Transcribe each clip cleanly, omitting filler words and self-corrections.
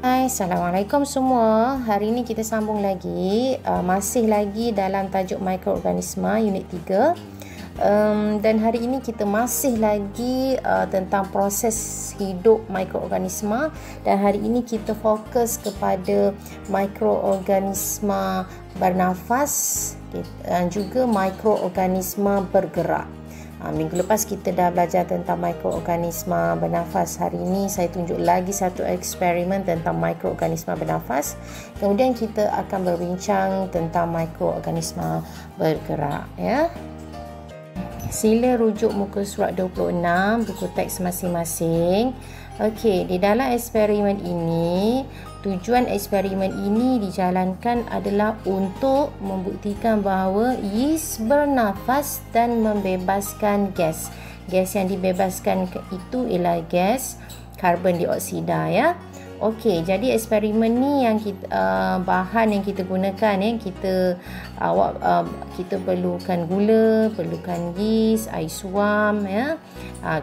Hai, Assalamualaikum semua. Hari ini kita sambung lagi, masih lagi dalam tajuk mikroorganisma unit 3. Dan hari ini kita masih lagi tentang proses hidup mikroorganisma, dan hari ini kita fokus kepada mikroorganisma bernafas dan juga mikroorganisma bergerak. Minggu lepas kita dah belajar tentang mikroorganisma bernafas. Hari ini saya tunjuk lagi satu eksperimen tentang mikroorganisma bernafas. Kemudian kita akan berbincang tentang mikroorganisma bergerak, ya. Sila rujuk muka surat 26 buku teks masing-masing. Okey, di dalam eksperimen ini, tujuan eksperimen ini dijalankan adalah untuk membuktikan bahawa yeast bernafas dan membebaskan gas. Gas yang dibebaskan itu ialah gas karbon dioksida, ya. Okey, jadi eksperimen ni yang kita bahan yang kita gunakan, ya, kita perlukan gula, perlukan yeast, air suam, ya.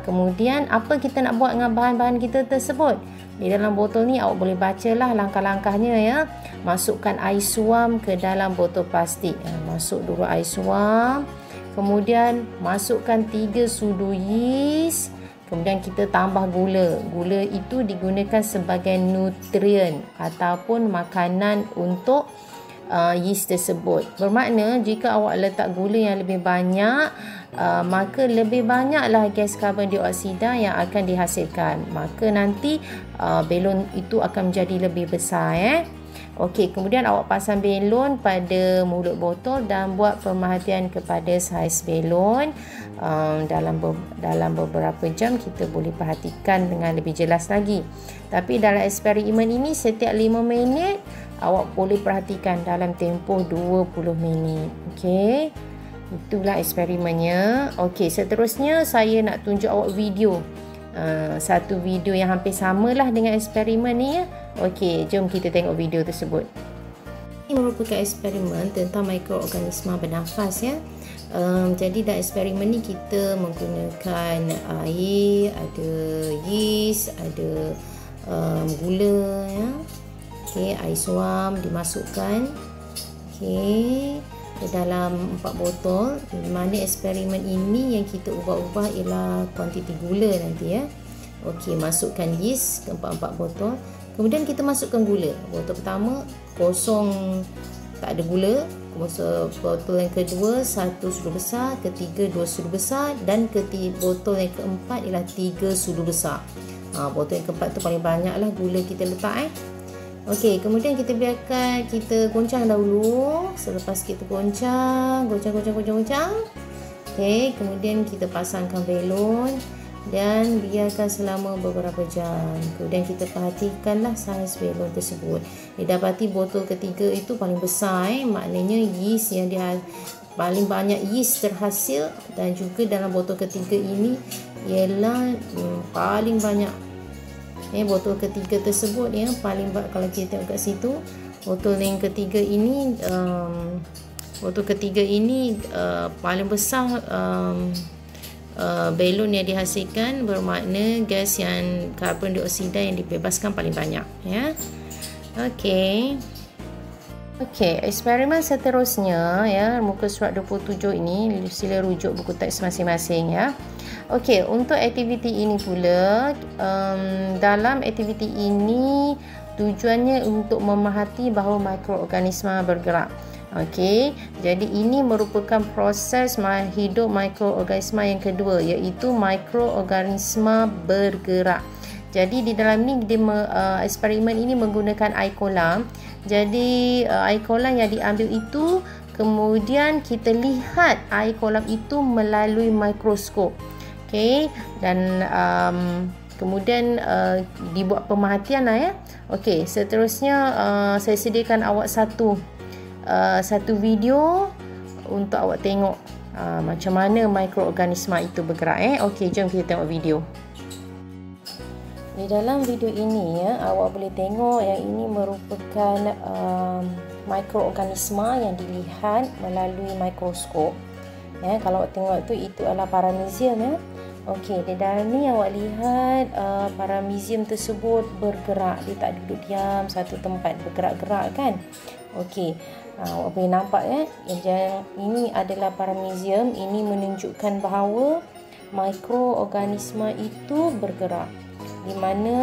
Kemudian apa kita nak buat dengan bahan-bahan kita tersebut? Di dalam botol ni awak boleh bacalah langkah-langkahnya, ya. Masukkan air suam ke dalam botol plastik. Masuk dulu air suam. Kemudian masukkan 3 sudu yeast. Kemudian kita tambah gula. Gula itu digunakan sebagai nutrien ataupun makanan untuk yeast tersebut. Bermakna jika awak letak gula yang lebih banyak, maka lebih banyaklah gas karbon dioksida yang akan dihasilkan. Maka nanti belon itu akan menjadi lebih besar, Okey, kemudian awak pasang belon pada mulut botol dan buat pemerhatian kepada saiz belon. Dalam beberapa jam kita boleh perhatikan dengan lebih jelas lagi. Tapi dalam eksperimen ini setiap 5 minit awak boleh perhatikan dalam tempoh 20 minit. Okey. Itulah eksperimennya. Okey, seterusnya saya nak tunjuk awak video. Satu video yang hampir samalah dengan eksperimen ni, ya. Okey, jom kita tengok video tersebut. Ini merupakan eksperimen tentang mikroorganisma bernafas, ya. Jadi dalam eksperimen ni kita menggunakan air, ada yeast, ada gula, ya. Okey, air suam dimasukkan. Okey, ke dalam 4 botol. Di mana eksperimen ini yang kita ubah-ubah ialah kuantiti gula nanti, ya. Okey, masukkan yeast ke 4 botol. Kemudian kita masukkan gula. Botol pertama kosong, tak ada gula. Botol yang kedua 1 sudu besar, ketiga 2 sudu besar, dan botol yang keempat ialah 3 sudu besar. Botol yang keempat tu paling banyaklah gula kita letak, Okey, kemudian kita biarkan kita goncang dahulu. Selepas kita goncang. Okey, kemudian kita pasangkan belon dan biarkan selama beberapa jam. Kemudian kita perhatikanlah saiz belon tersebut. Didapati botol ketiga itu paling besar, maknanya yeast yang paling banyak yeast terhasil, dan juga dalam botol ketiga ini ialah paling banyak. Botol ketiga tersebut, ya, paling banyak. Kalau kita tengok kat situ, botol yang ketiga ini paling besar belon yang dihasilkan, bermakna gas yang karbon dioksida yang dibebaskan paling banyak, ya. Okey, eksperimen seterusnya, ya, muka surat 27 ini sila rujuk buku teks masing-masing, ya. Okey, untuk aktiviti ini pula, dalam aktiviti ini tujuannya untuk memerhati bahawa mikroorganisma bergerak. Okey, jadi ini merupakan proses hidup mikroorganisma yang kedua, iaitu mikroorganisma bergerak. Jadi di dalam ni eksperimen ini menggunakan air kolam. Jadi air kolam yang diambil itu, kemudian kita lihat air kolam itu melalui mikroskop. Okey, dan kemudian dibuat pemerhatian, ya. Okey, seterusnya saya sediakan awak satu video untuk awak tengok macam mana mikroorganisma itu bergerak, Okey, jom kita tengok video. Di dalam video ini, ya, awak boleh tengok yang ini merupakan mikroorganisma yang dilihat melalui mikroskop. Kalau awak tengok itu adalah paramecium, ya. Okey, di dalam ni awak lihat paramecium tersebut bergerak. Dia tak duduk diam satu tempat, bergerak-gerak kan. Okey, awak boleh nampak yang ini adalah paramecium. Ini menunjukkan bahawa mikroorganisma itu bergerak, di mana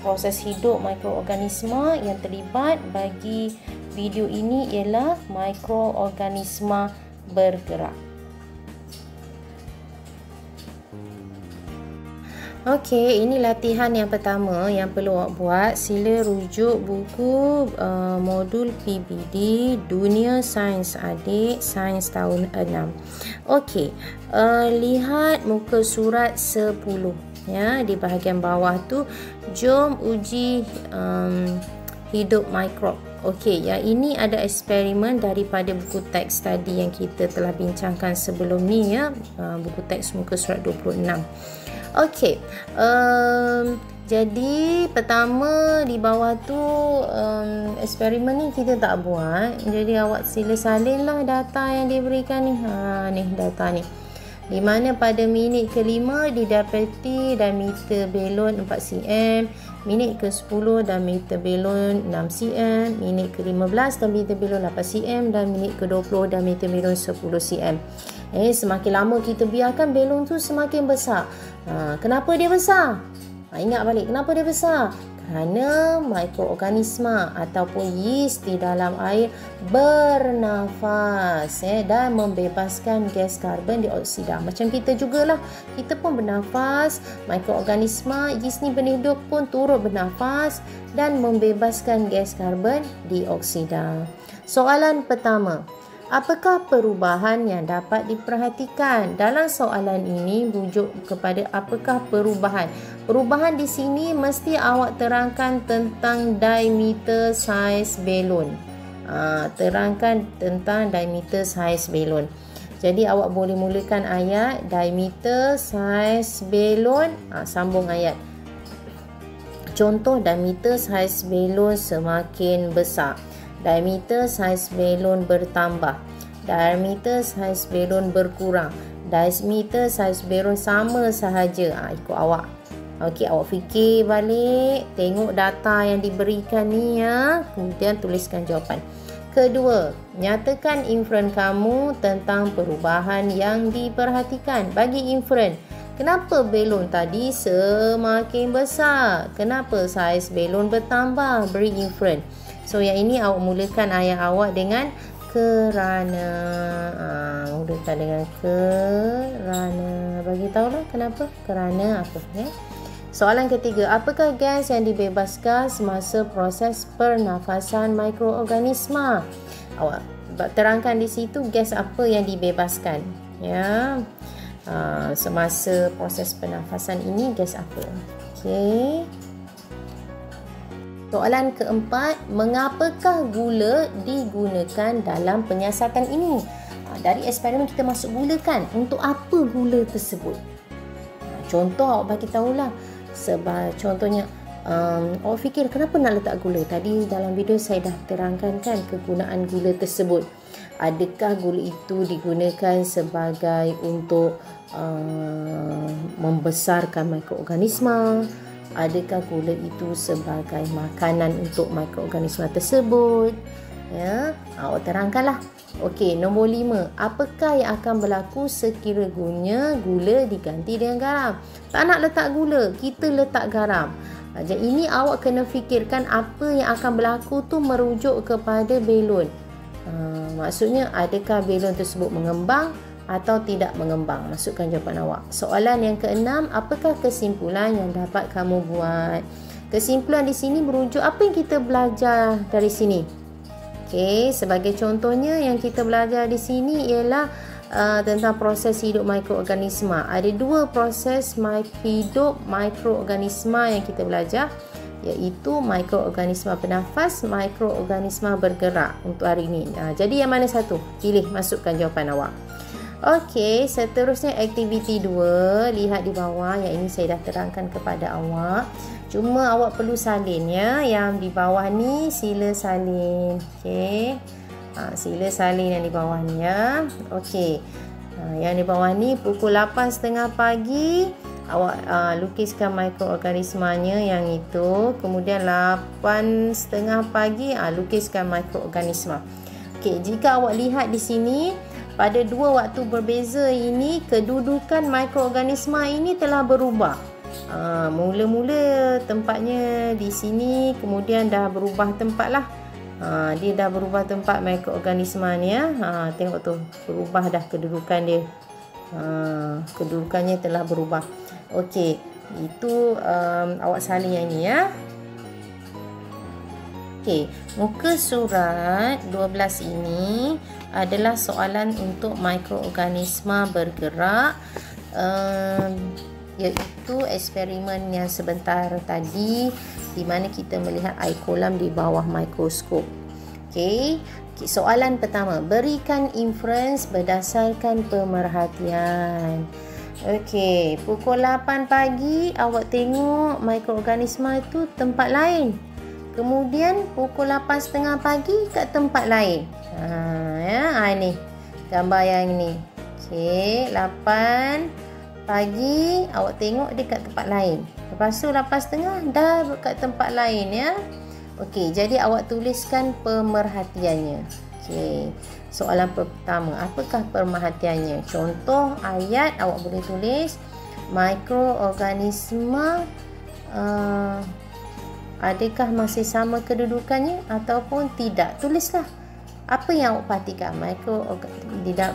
proses hidup mikroorganisma yang terlibat bagi video ini ialah mikroorganisma bergerak. Okey, ini latihan yang pertama yang perlu awak buat. Sila rujuk buku modul PBD Dunia Sains Adik Sains tahun 6. Okey, lihat muka surat 10 ya, di bahagian bawah tu. Jom uji hidup mikrob. Okey, yang ini ada eksperimen daripada buku teks tadi yang kita telah bincangkan sebelum ni ya, buku teks muka surat 26. Okey, jadi pertama di bawah tu eksperimen ni kita tak buat. Jadi awak sila salinlah data yang diberikan ni. Ni data ni. Di mana pada minit ke-5 didapati diameter belon 4 cm, minit ke-10 diameter belon 6 cm, minit ke-15 diameter belon 8 cm dan minit ke-20 diameter belon 10 cm. Semakin lama kita biarkan belon tu semakin besar. Kenapa dia besar? Ingat balik, kenapa dia besar? Kerana mikroorganisma ataupun yeast di dalam air bernafas dan membebaskan gas karbon dioksida. Macam kita jugalah, kita pun bernafas. Mikroorganisma yeast ni berhidup pun turut bernafas dan membebaskan gas karbon dioksida. Soalan pertama, apakah perubahan yang dapat diperhatikan? Dalam soalan ini rujuk kepada apakah perubahan. Perubahan di sini mesti awak terangkan tentang diameter saiz belon. Terangkan tentang diameter saiz belon. Jadi awak boleh mulakan ayat diameter saiz belon, sambung ayat. Contoh, diameter saiz belon semakin besar. Diameter saiz belon bertambah. Diameter saiz belon berkurang. Diameter saiz belon sama sahaja. Ikut awak. Okey, awak fikir balik, tengok data yang diberikan ni ya, kemudian tuliskan jawapan. Kedua, nyatakan inferen kamu tentang perubahan yang diperhatikan. Bagi inferen, kenapa belon tadi semakin besar? Kenapa saiz belon bertambah? Beri inferen. So yang ini awak mulakan ayat awak dengan kerana. Mulakan dengan kerana. Bagi tahulah kenapa? Kerana apa ya? Soalan ketiga, apakah gas yang dibebaskan semasa proses pernafasan mikroorganisma? Awak terangkan di situ gas apa yang dibebaskan ya. Semasa proses pernafasan ini gas apa? Okey. Soalan keempat, mengapakah gula digunakan dalam penyiasatan ini? Dari eksperimen kita masuk gula kan? Untuk apa gula tersebut? Contoh awak bagi tahulah. Sebab contohnya awak fikir kenapa nak letak gula? Tadi dalam video saya dah terangkan kan kegunaan gula tersebut. Adakah gula itu digunakan sebagai untuk membesarkan mikroorganisma? Adakah gula itu sebagai makanan untuk mikroorganisma tersebut? Ya, awak terangkanlah. Okey, nombor 5. Apakah yang akan berlaku sekiranya gula diganti dengan garam? Tak nak letak gula, kita letak garam. Jadi ini awak kena fikirkan apa yang akan berlaku tu merujuk kepada belon. Maksudnya adakah belon tersebut mengembang atau tidak mengembang? Masukkan jawapan awak. Soalan yang keenam, apakah kesimpulan yang dapat kamu buat? Kesimpulan di sini merujuk apa yang kita belajar dari sini. Okey, sebagai contohnya yang kita belajar di sini ialah tentang proses hidup mikroorganisma. Ada dua proses hidup mikroorganisma yang kita belajar, iaitu mikroorganisma bernafas, mikroorganisma bergerak untuk hari ini. Jadi yang mana satu? Pilih, masukkan jawapan awak. Okey, seterusnya aktiviti 2. Lihat di bawah, yang ini saya dah terangkan kepada awak. Cuma awak perlu salin ya. Yang di bawah ni sila salin. Okey. Sila salin yang di bawah ni ya. Okey. Yang di bawah ni pukul 8.30 pagi awak lukiskan mikroorganismanya yang itu. Kemudian 8.30 pagi lukiskan mikroorganisma. Okey, jika awak lihat di sini pada dua waktu berbeza ini, kedudukan mikroorganisma ini telah berubah. Mula-mula tempatnya di sini, kemudian dah berubah tempat lah. Dia dah berubah tempat mikroorganisma ni ya. Tengok tu, berubah dah kedudukan dia. Kedudukannya telah berubah. Okey, itu awak salin yang ni ya. Okey, muka surat 12 ini adalah soalan untuk mikroorganisma bergerak, iaitu eksperimen yang sebentar tadi di mana kita melihat air kolam di bawah mikroskop. Okey, soalan pertama, berikan inference berdasarkan pemerhatian. Okey, pukul 8 pagi awak tengok mikroorganisma itu tempat lain. Kemudian pukul 8.30 pagi kat tempat lain. Ni gambar yang ni. Okey, 8 pagi awak tengok dia kat tempat lain. Lepas tu 8.30 dah kat tempat lain ya. Okey, jadi awak tuliskan pemerhatiannya. Okey, soalan pertama, apakah pemerhatiannya? Contoh ayat awak boleh tulis mikroorganisma adakah masih sama kedudukannya ataupun tidak. Tulislah apa yang awak perhatikan.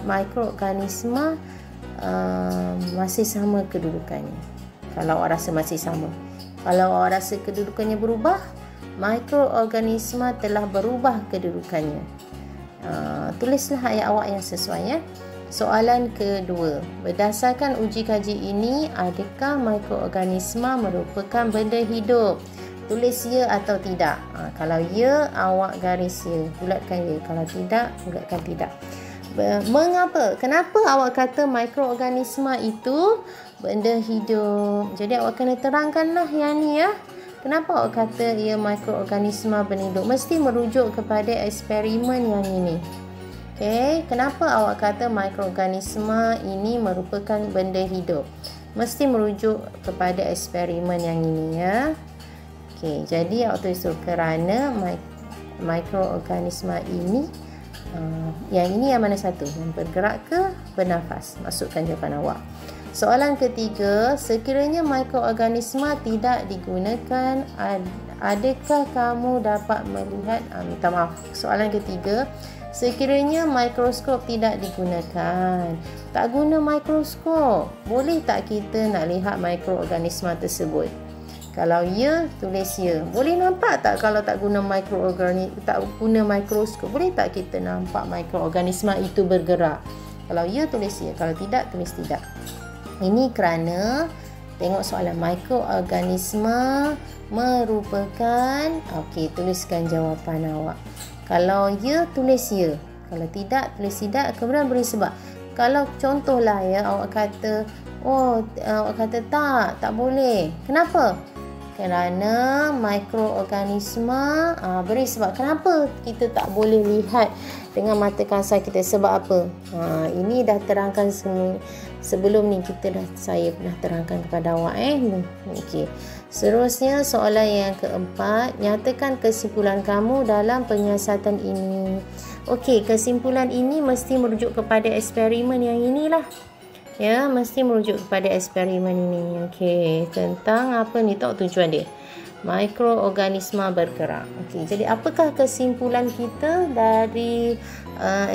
Mikroorganisma masih sama kedudukannya. Kalau awak rasa masih sama. Kalau awak rasa kedudukannya berubah, mikroorganisma telah berubah kedudukannya. Tulislah ayat awak yang sesuai ya. Soalan kedua, berdasarkan uji kaji ini, adakah mikroorganisma merupakan benda hidup? Tulis ya atau tidak. Kalau ya, awak garis ya, bulatkan ya. Kalau tidak, bulatkan tidak. Mengapa? Kenapa awak kata mikroorganisma itu benda hidup? Jadi awak kena terangkanlah yang ni ya. Kenapa awak kata ia mikroorganisma benda hidup? Mesti merujuk kepada eksperimen yang ini. Okey, kenapa awak kata mikroorganisma ini merupakan benda hidup? Mesti merujuk kepada eksperimen yang ini ya. Okey, jadi awak tulis kerana mikroorganisma ini, yang ini yang mana satu? Yang bergerak ke bernafas? Masukkan jawapan awak. Soalan ketiga, sekiranya mikroorganisma tidak digunakan, adakah kamu dapat melihat? Minta maaf. Soalan ketiga, sekiranya mikroskop tidak digunakan, tak guna mikroskop, boleh tak kita nak lihat mikroorganisma tersebut? Kalau ya, tulis ya. Boleh nampak tak kalau tak guna mikroskop? Boleh tak kita nampak mikroorganisma itu bergerak? Kalau ya, tulis ya. Kalau tidak, tulis tidak. Ini kerana tengok soalan mikroorganisma merupakan, okey, tuliskan jawapan awak. Kalau ya, tulis ya. Kalau tidak, tulis tidak. Kemudian beri sebab. Kalau contohlah ya, awak kata, awak kata tak boleh. Kenapa? Kerana mikroorganisma, beri sebab kenapa kita tak boleh lihat dengan mata kasar kita. Sebab apa? Ini dah terangkan sebelum ni, saya pernah terangkan kepada awak Okey. Seterusnya soalan yang keempat, nyatakan kesimpulan kamu dalam penyiasatan ini. Okey, kesimpulan ini mesti merujuk kepada eksperimen yang inilah. Ya, mesti merujuk kepada eksperimen ini. Okey, tentang apa ni, tahu tujuan dia? Mikroorganisma bergerak. Okey, jadi apakah kesimpulan kita dari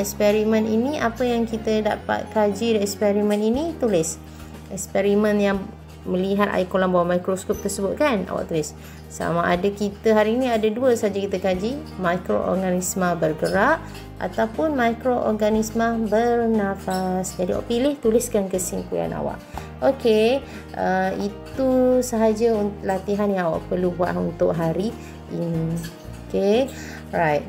eksperimen ini? Apa yang kita dapat kaji dari eksperimen ini? Tulis. Eksperimen yang melihat air kolam bawah mikroskop tersebut kan, awak tulis. Sama ada kita hari ini ada dua saja kita kaji, mikroorganisma bergerak ataupun mikroorganisma bernafas. Jadi awak pilih, tuliskan kesimpulan awak. Okey, itu sahaja latihan yang awak perlu buat untuk hari ini. Okey, right.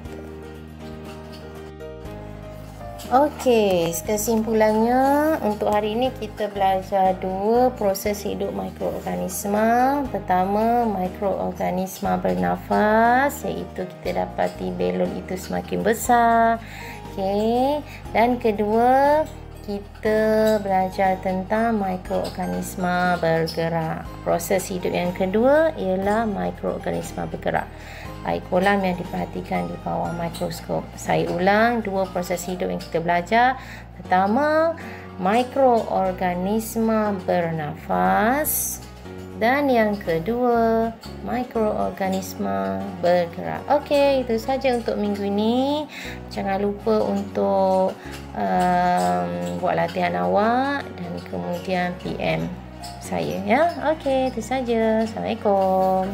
Okey, kesimpulannya untuk hari ini kita belajar dua proses hidup mikroorganisma. Pertama, mikroorganisma bernafas, iaitu kita dapati balon itu semakin besar. Okey, dan kedua, kita belajar tentang mikroorganisma bergerak. Proses hidup yang kedua ialah mikroorganisma bergerak. Baik, kolam yang diperhatikan di bawah mikroskop. Saya ulang, dua proses hidup yang kita belajar. Pertama, mikroorganisma bernafas. Dan yang kedua, mikroorganisma bergerak. Okey, itu saja untuk minggu ini. Jangan lupa untuk buat latihan awak dan kemudian PM saya ya. Okey, itu saja. Assalamualaikum.